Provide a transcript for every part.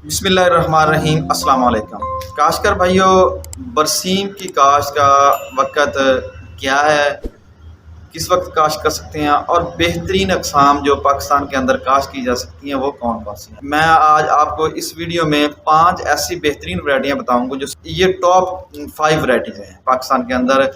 بسم اللہ الرحمن الرحیم۔ السلام علیکم کاشتکار بھائیو، برسیم کی کاشت کا وقت کیا ہے، کس وقت کاشت کر سکتے ہیں اور بہترین اقسام جو پاکستان کے اندر کاشت کی جا سکتی ہیں وہ کون کون سی ہیں۔ میں آج آپ کو اس ویڈیو میں 5 ایسی بہترین ورائٹیاں بتاؤں گا جو یہ ٹاپ 5 ورائٹیز ہیں پاکستان کے اندر۔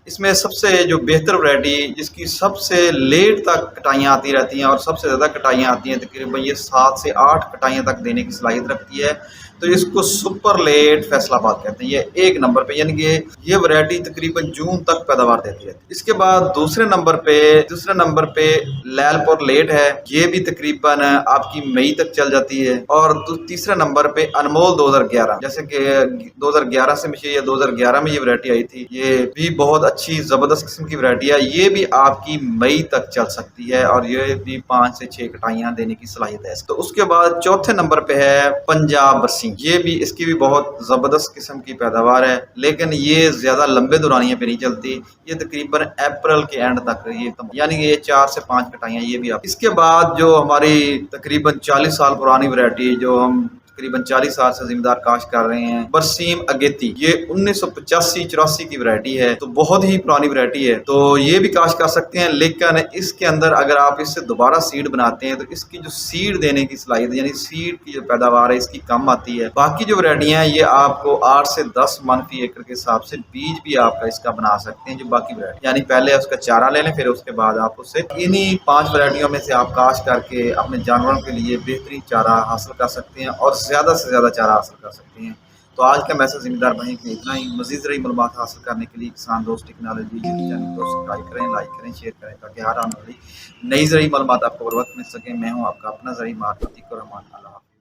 اس میں سب سے جو بہتر ورائٹی جس کی سب سے لیٹ تک کٹائیاں آتی رہتی ہیں اور سب سے زیادہ کٹائیاں آتی ہیں، تقریباً یہ 7 سے 8 کٹائیاں تک دینے کی صلاحیت رکھتی ہے، تو اس کو سپر لیٹ فیصل آباد کہتے ہیں۔ یہ ایک نمبر پہ، یعنی کہ یہ ورائٹی تقریباً جون تک پیداوار دیتی ہے۔ اس کے بعد دوسرے نمبر پہ لیل پور لیٹ ہے، یہ بھی تقریباً آپ کی مئی تک چل جاتی ہے۔ اور تیسرے نمبر پہ انمول 2011، جیسے کہ 2011 سے مجھے 2011 میں یہ ورائٹی آئی تھی، یہ بھی بہت اچھی زبردست قسم کی ورائٹی ہے، یہ بھی آپ کی مئی تک چل سکتی ہے اور یہ بھی 5 سے 6 کٹائیاں دینے کی صلاحیت ہے۔ تو اس کے بعد چوتھے نمبر پہ ہے پنجاب برسیم، یہ بھی اس کی بھی بہت زبردست قسم کی پیداوار ہے، لیکن یہ زیادہ لمبے دورانیے پہ نہیں چلتی، یہ تقریباً اپریل کے اینڈ تک، یعنی کہ یہ 4 سے 5 کٹائیاں یہ بھی آپ۔ اس کے بعد جو ہماری تقریباً 40 سال پرانی ورائٹی، جو ہم تقریباً 40 سال سے ذمہ دار کاشت کر رہے ہیں، برسیم اگیتی، یہ 1985-84 کی ورائٹی ہے، تو بہت ہی پرانی ورائٹی ہے، تو یہ بھی کاشت کر سکتے ہیں۔ لیکن اس کے اندر اگر آپ اس سے دوبارہ سیڈ بناتے ہیں تو اس کی جو سیڈ دینے کی صلاحیت، یعنی سیڈ کی جو پیداوار ہے اس کی کم آتی ہے۔ باقی جو ورائٹیاں ہیں یہ آپ کو 8 سے 10 من فی ایکڑ کے حساب سے بیج بھی آپ کا اس کا بنا سکتے ہیں۔ جو باقی ورائٹی، یعنی پہلے اس کا چارہ لے لیں، پھر اس کے بعد آپ اسے انہی 5 ورائٹیوں میں سے آپ کاشت کر کے اپنے جانوروں کے لیے بہترین چارہ حاصل کر سکتے ہیں اور زیادہ سے زیادہ چارہ حاصل کر سکتے ہیں۔ تو آج کا میسج ذمہ دار بھائی کے اتنا ہی۔ مزید زرعی معلومات حاصل کرنے کے لیے کسان دوست ٹیکنالوجی چینل کو سبسکرائب کریں، لائک کریں، شیئر کریں، تاکہ ہر آنے والی نئی زرعی معلومات آپ کو بر وقت مل سکیں۔ میں ہوں آپ کا اپنا زرعی ماہر عتیق الرحمان۔ اللہ حافظ۔